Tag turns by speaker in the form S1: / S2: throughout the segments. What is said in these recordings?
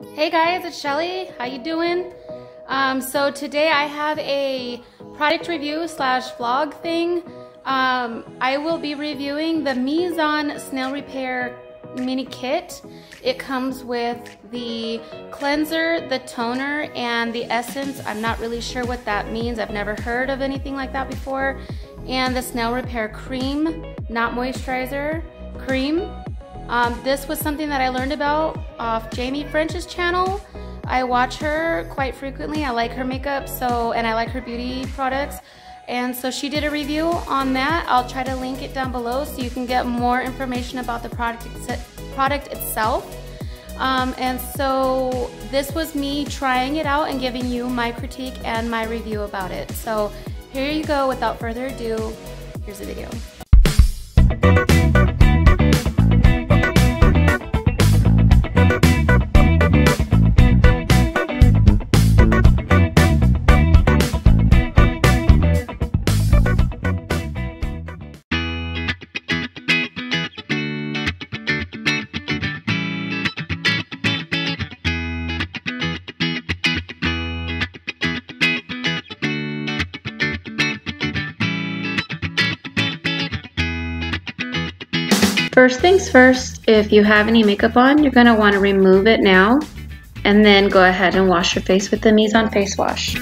S1: Hey guys, it's Shelly. How you doing? So today I have a product review slash vlog thing. I will be reviewing the Mise-en Snail Repair mini kit. It comes with the cleanser, the toner, and the essence. I'm not really sure what that means. I've never heard of anything like that before. And the Snail Repair cream, not moisturizer, cream. This was something that I learned about off Jamie French's channel. I watch her quite frequently. I like her makeup, and I like her beauty products. And so she did a review on that. I'll try to link it down below so you can get more information about the product itself. And so this was me trying it out and giving you my critique and my review about it. So here you go. Without further ado, here's the video. First things first, if you have any makeup on, you're going to want to remove it now and then go ahead and wash your face with the Mise-en face wash.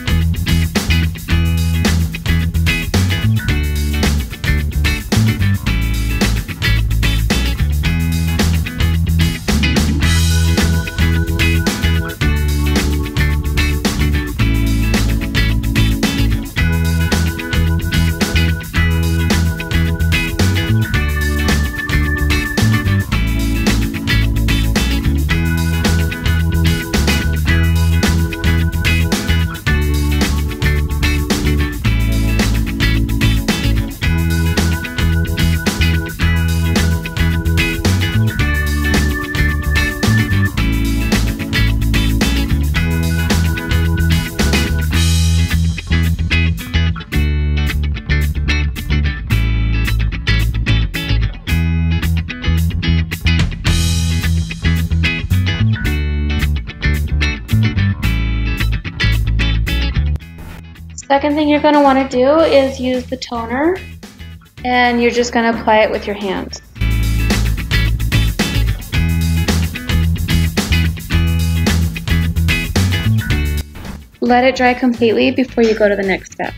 S1: Second thing you're going to want to do is use the toner, and you're just going to apply it with your hands. Let it dry completely before you go to the next step.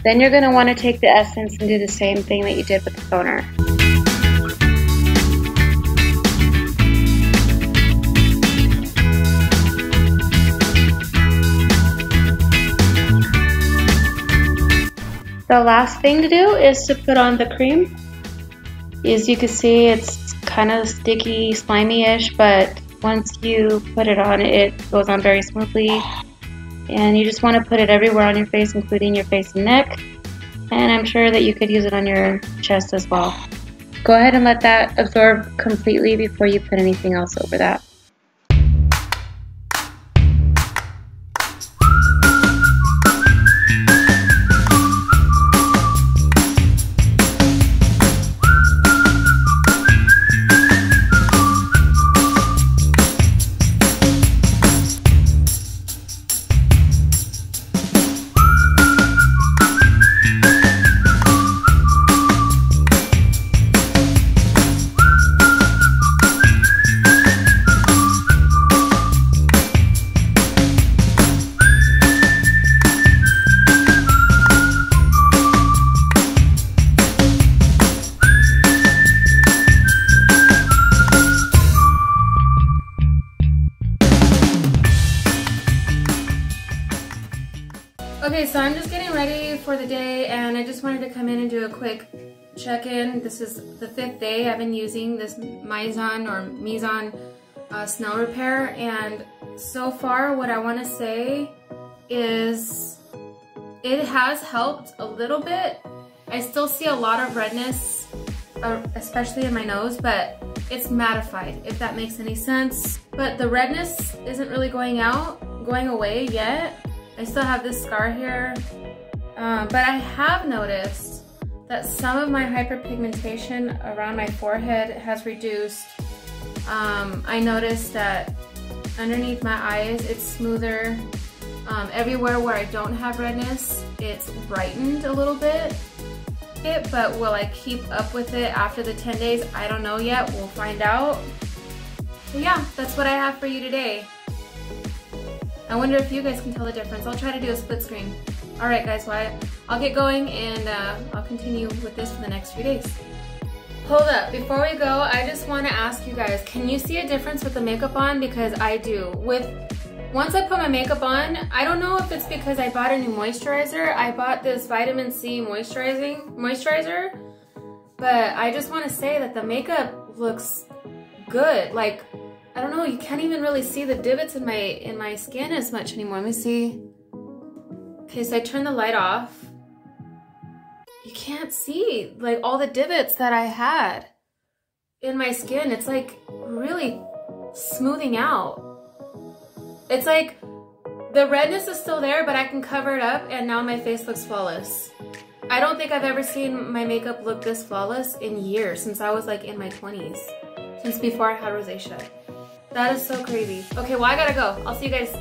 S1: Then you're going to want to take the essence and do the same thing that you did with the toner. The last thing to do is to put on the cream. As you can see, it's kind of sticky, slimy-ish, but once you put it on, it goes on very smoothly. And you just want to put it everywhere on your face, including your face and neck. And I'm sure that you could use it on your chest as well. Go ahead and let that absorb completely before you put anything else over that. Okay, so I'm just getting ready for the day, and I just wanted to come in and do a quick check-in. This is the 5th day I've been using this Mise-en Snail Repair, and so far what I want to say is it has helped a little bit. I still see a lot of redness, especially in my nose, but it's mattified, if that makes any sense. But the redness isn't really going away yet. I still have this scar here, but I have noticed that some of my hyperpigmentation around my forehead has reduced. I noticed that underneath my eyes, it's smoother. Everywhere where I don't have redness, it's brightened a little bit. But will I keep up with it after the 10 days? I don't know yet. We'll find out. But yeah, that's what I have for you today. I wonder if you guys can tell the difference. I'll try to do a split screen. Alright guys, well, I'll get going and I'll continue with this for the next few days. Hold up, before we go, I just want to ask you guys, can you see a difference with the makeup on? Because I do. Once I put my makeup on, I don't know if it's because I bought a new moisturizer. I bought this vitamin C moisturizer, but I just want to say that the makeup looks good. Like, I don't know, you can't even really see the divots in my skin as much anymore. Let me see. Okay, so I turn the light off. You can't see like all the divots that I had in my skin. It's like really smoothing out. It's like the redness is still there, but I can cover it up and now my face looks flawless. I don't think I've ever seen my makeup look this flawless in years, since I was like in my 20s. Since before I had rosacea. That is so crazy. Okay, well I gotta go. I'll see you guys.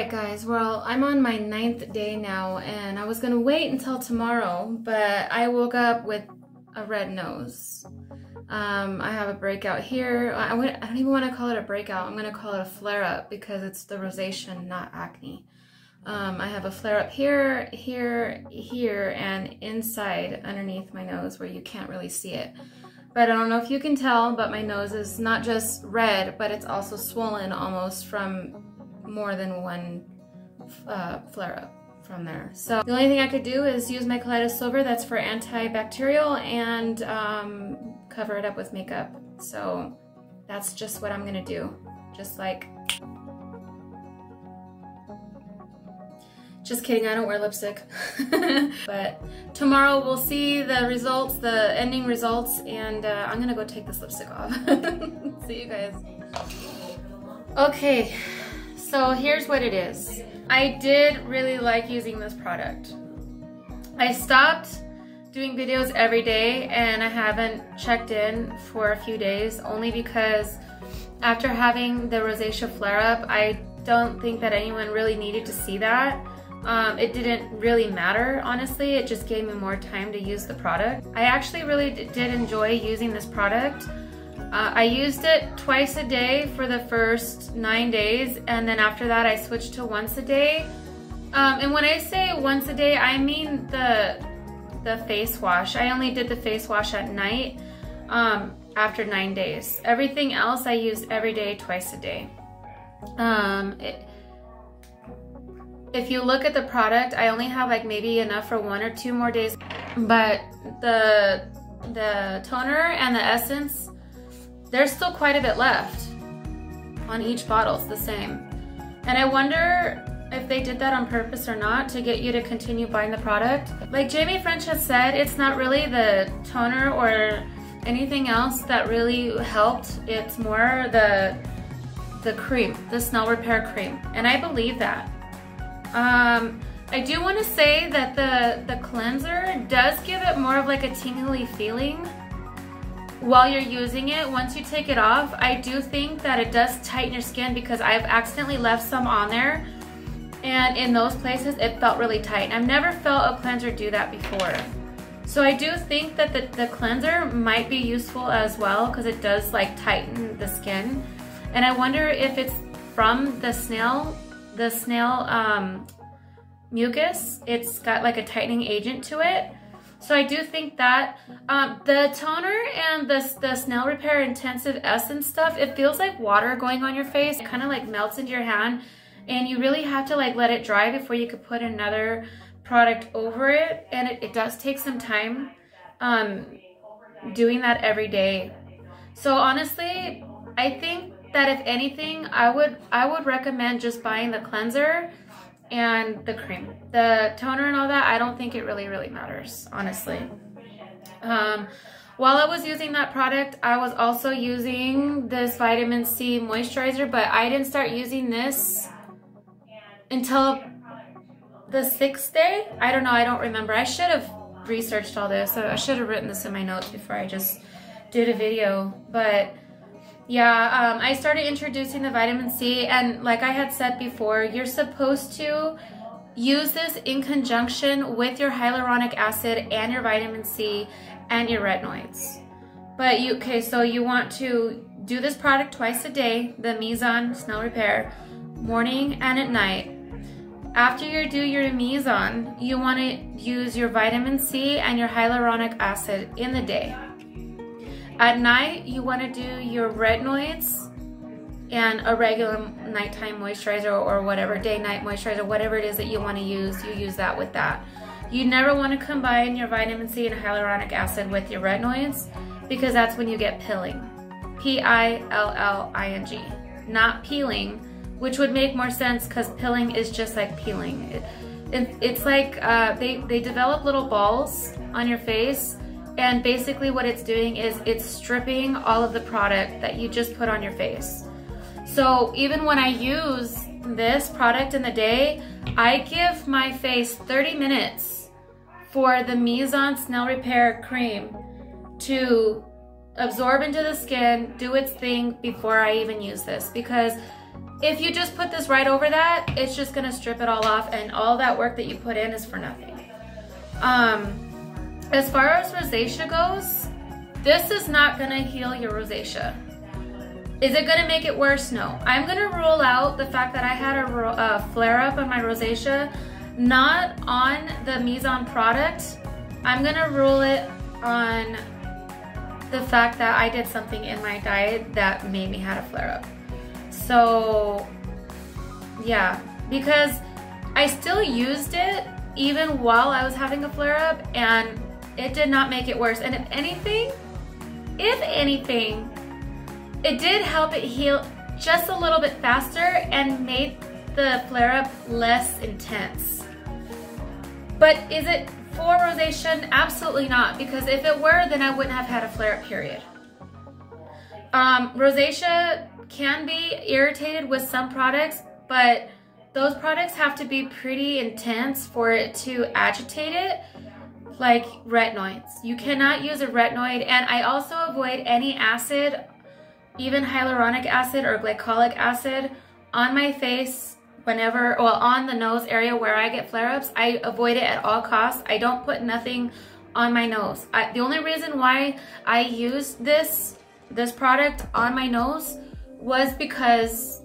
S1: Guys, well, I'm on my 9th day now and I was gonna wait until tomorrow, but I woke up with a red nose. I have a breakout here. I don't even want to call it a breakout. I'm gonna call it a flare-up because it's the rosacea, not acne. I have a flare-up here, here, here, and inside underneath my nose where you can't really see it. But I don't know if you can tell, but my nose is not just red, but it's also swollen almost from more than one flare-up from there. So the only thing I could do is use my colloidal silver that's for antibacterial and cover it up with makeup. So that's just what I'm gonna do. Just kidding, I don't wear lipstick. But tomorrow we'll see the results, the ending results, and I'm gonna go take this lipstick off. See you guys. Okay. So here's what it is. I did really like using this product. I stopped doing videos every day and I haven't checked in for a few days only because after having the rosacea flare-up, I don't think that anyone really needed to see that. It didn't really matter, honestly. It just gave me more time to use the product. I actually really did enjoy using this product. I used it twice a day for the first 9 days, and then after that I switched to once a day. And when I say once a day, I mean the face wash. I only did the face wash at night after 9 days. Everything else I used every day, twice a day. If you look at the product, I only have like maybe enough for 1 or 2 more days, but the toner and the essence, there's still quite a bit left on each bottle. It's the same. And I wonder if they did that on purpose or not to get you to continue buying the product. Like Jamie French has said, it's not really the toner or anything else that really helped. It's more the cream, the snail repair cream. And I believe that. I do want to say that the cleanser does give it more of like a tingly feeling while you're using it. Once you take it off, I do think that it does tighten your skin because I've accidentally left some on there and in those places it felt really tight. I've never felt a cleanser do that before. So I do think that the cleanser might be useful as well because it does like tighten the skin. And I wonder if it's from the snail mucus. It's got like a tightening agent to it. So I do think that the toner and the snail repair intensive essence stuff, it feels like water going on your face. It kind of like melts into your hand and you really have to like let it dry before you could put another product over it. And it does take some time doing that every day. So honestly, I think that if anything, I would recommend just buying the cleanser and the cream. The toner and all that, I don't think it really matters, honestly. While I was using that product, I was also using this vitamin C moisturizer, but I didn't start using this until the 6th day. I don't know, I don't remember. I should have researched all this, so I should have written this in my notes before I just did a video. But yeah, I started introducing the vitamin C, and like I had said before, you're supposed to use this in conjunction with your hyaluronic acid and your vitamin C and your retinoids. But so you want to do this product twice a day, the Mise-on Snail Repair, morning and at night. After you do your Mise-on, you want to use your vitamin C and your hyaluronic acid in the day. At night, you want to do your retinoids and a regular nighttime moisturizer or whatever, day-night moisturizer, whatever it is that you want to use, you use that with that. You never want to combine your vitamin C and hyaluronic acid with your retinoids, because that's when you get pilling. P-I-L-L-I-N-G, not peeling, which would make more sense because pilling is just like peeling. It's like they develop little balls on your face, and basically what it's doing is it's stripping all of the product that you just put on your face. So even when I use this product in the day, I give my face 30 minutes for the Mise-on Snail Repair cream to absorb into the skin, do its thing before I even use this. Because if you just put this right over that, it's just gonna strip it all off, and all that work that you put in is for nothing. As far as rosacea goes, this is not gonna heal your rosacea. Is it gonna make it worse? No. I'm gonna rule out the fact that I had a flare-up on my rosacea, not on the Mise-on product. I'm gonna rule it on the fact that I did something in my diet that made me have a flare-up. So yeah, because I still used it even while I was having a flare-up, and it did not make it worse. And if anything, it did help it heal just a little bit faster and made the flare-up less intense. But is it for rosacea? Absolutely not, because if it were, then I wouldn't have had a flare-up, period. Rosacea can be irritated with some products, but those products have to be pretty intense for it to agitate it, like retinoids. You cannot use a retinoid, and I also avoid any acid, even hyaluronic acid or glycolic acid, on my face whenever, well, on the nose area where I get flare-ups. I avoid it at all costs. I don't put nothing on my nose. The only reason why I used this product on my nose was because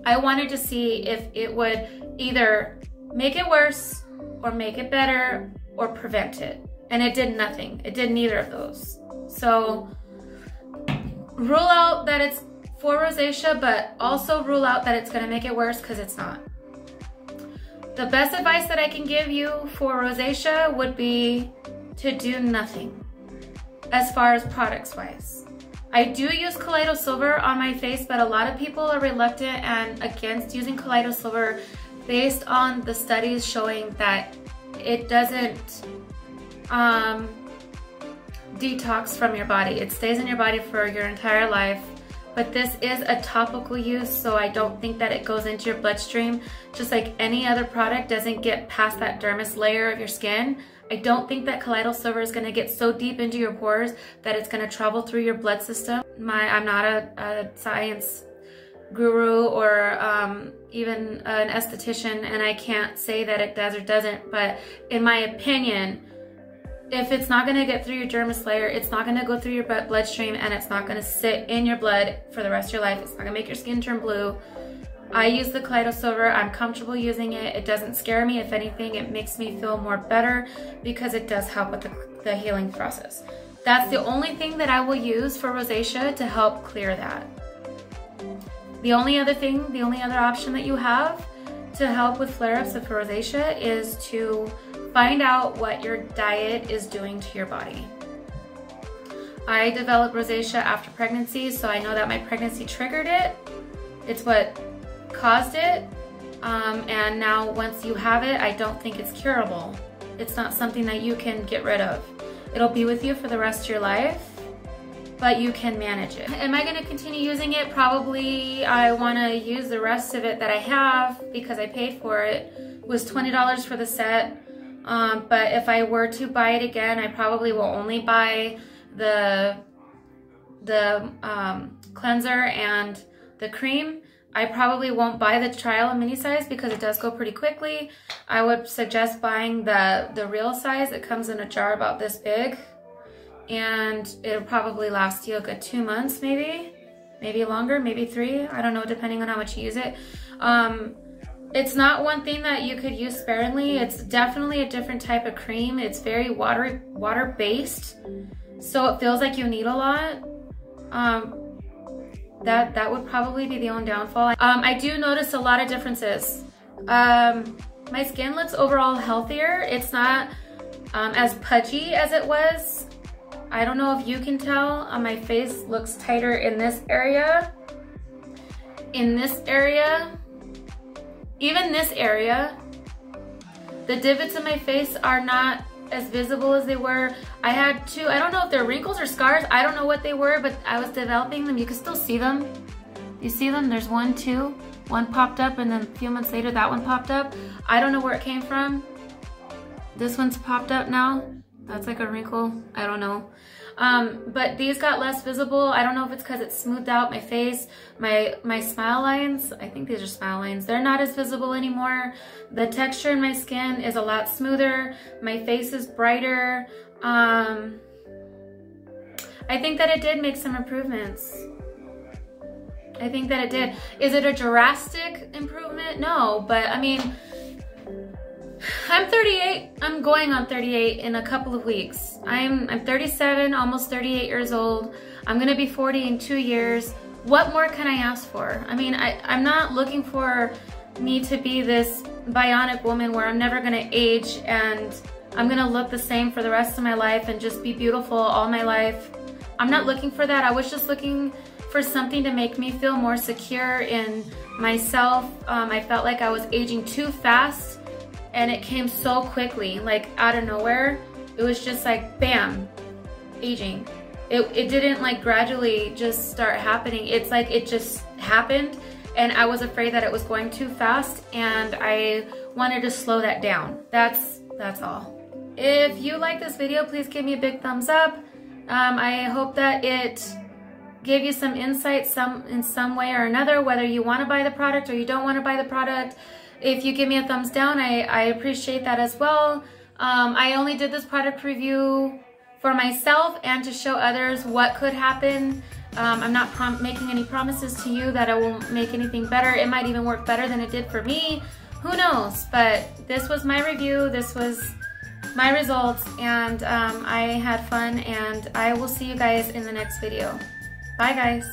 S1: I wanted to see if it would either make it worse or make it better or prevent it. And it did nothing. It did neither of those. So rule out that it's for rosacea, but also rule out that it's gonna make it worse, because it's not. The best advice that I can give you for rosacea would be to do nothing as far as products wise. I do use colloidal silver on my face, but a lot of people are reluctant and against using colloidal silver based on the studies showing that it doesn't detox from your body. It stays in your body for your entire life. But this is a topical use, so I don't think that it goes into your bloodstream. Just like any other product doesn't get past that dermis layer of your skin, I don't think that colloidal silver is going to get so deep into your pores that it's going to travel through your blood system. I'm not a science guru or even an esthetician, and I can't say that it does or doesn't, but in my opinion, if it's not going to get through your dermis layer, it's not going to go through your bloodstream, and it's not going to sit in your blood for the rest of your life. It's not going to make your skin turn blue. I use the colloidal silver. I'm comfortable using it. It doesn't scare me. If anything, it makes me feel more better because it does help with the healing process. That's the only thing that I will use for rosacea to help clear that. The only other option that you have to help with flare-ups of rosacea is to find out what your diet is doing to your body. I developed rosacea after pregnancy, so I know that my pregnancy triggered it. It's what caused it, and now once you have it, I don't think it's curable. It's not something that you can get rid of. It'll be with you for the rest of your life. but you can manage it. Am I gonna continue using it? Probably. I wanna use the rest of it that I have because I paid for it. It was $20 for the set. But if I were to buy it again, I probably will only buy the cleanser and the cream. I probably won't buy the trial and mini size because it does go pretty quickly. I would suggest buying the real size. It comes in a jar about this big, and it'll probably last you a good 2 months, maybe longer, maybe 3. I don't know, depending on how much you use it. It's not one thing that you could use sparingly. It's definitely a different type of cream. It's very water-based, so it feels like you need a lot. That would probably be the only downfall. I do notice a lot of differences. My skin looks overall healthier. It's not as pudgy as it was. I don't know if you can tell. My face looks tighter in this area. In this area. Even this area. The divots in my face are not as visible as they were. I had two, I don't know if they're wrinkles or scars. I don't know what they were, but I was developing them. You can still see them. You see them? There's 1, 2. One popped up, and then a few months later that one popped up. I don't know where it came from. This one's popped up now. That's like a wrinkle. I don't know. But these got less visible. I don't know if it's because it smoothed out my face. My smile lines, I think these are smile lines, they're not as visible anymore. The texture in my skin is a lot smoother. My face is brighter. I think that it did make some improvements. I think that it did. Is it a drastic improvement? No, but I mean, I'm 38. I'm going on 38 in a couple of weeks. I'm 37, almost 38 years old. I'm gonna be 40 in 2 years. What more can I ask for? I mean, I'm not looking for me to be this bionic woman where I'm never gonna age and I'm gonna look the same for the rest of my life and just be beautiful all my life. I'm not looking for that. I was just looking for something to make me feel more secure in myself. I felt like I was aging too fast, and it came so quickly, like out of nowhere. It was just like, bam, aging. It didn't like gradually just start happening. It's like it just happened, and I was afraid that it was going too fast, and I wanted to slow that down. That's all. If you like this video, please give me a big thumbs up. I hope that it gave you some insight in some way or another, whether you want to buy the product or you don't want to buy the product. If you give me a thumbs down, I appreciate that as well. I only did this product review for myself and to show others what could happen. I'm not making any promises to you that I will make anything better. It might even work better than it did for me. Who knows? But this was my review. This was my results, and I had fun, and I will see you guys in the next video. Bye, guys.